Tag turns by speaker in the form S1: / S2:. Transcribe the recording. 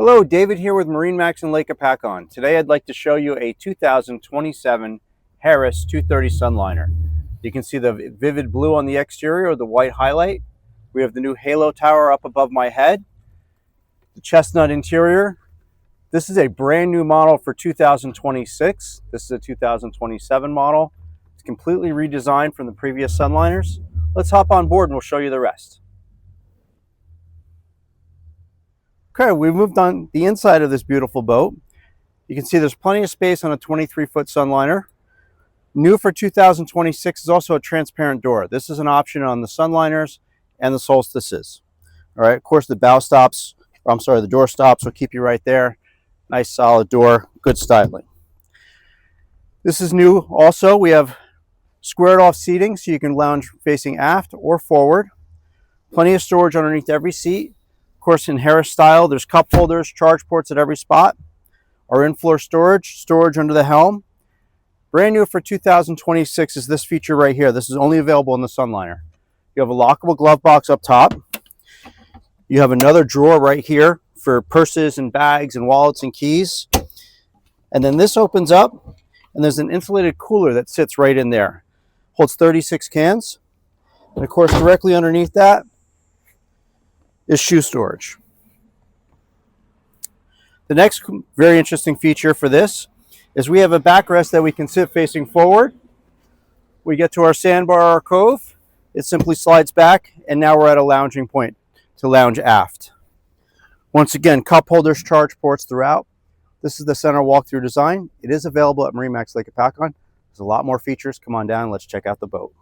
S1: Hello, David here with MarineMax Lake Hopatcong. Today I'd like to show you a 2027 Harris 230 Sunliner. You can see the vivid blue on the exterior with the white highlight. We have the new halo tower up above my head. The chestnut interior. This is a brand new model for 2026. This is a 2027 model. It's completely redesigned from the previous Sunliners. Let's hop on board and we'll show you the rest. Okay, we've moved on the inside of this beautiful boat. You can see there's plenty of space on a 23-foot Sunliner. New for 2026 is also a transparent door. This is an option on the Sunliners and the Solstices. All right, of course the the door stops will keep you right there. Nice solid door, good styling. This is new also. We have squared off seating so you can lounge facing aft or forward. Plenty of storage underneath every seat. Of course, in Harris style, there's cup holders, charge ports at every spot. Our in-floor storage under the helm. Brand new for 2026 is this feature right here. This is only available in the Sunliner. You have a lockable glove box up top. You have another drawer right here for purses and bags and wallets and keys. And then this opens up, and there's an insulated cooler that sits right in there. Holds 36 cans. And of course, directly underneath that is shoe storage. The next very interesting feature for this is we have a backrest that we can sit facing forward. We get to our sandbar cove, it simply slides back, and now we're at a lounging point to lounge aft. Once again, cup holders, charge ports throughout. This is the center walkthrough design. It is available at MarineMax Lake Hopatcong. There's a lot more features. Come on down, let's check out the boat.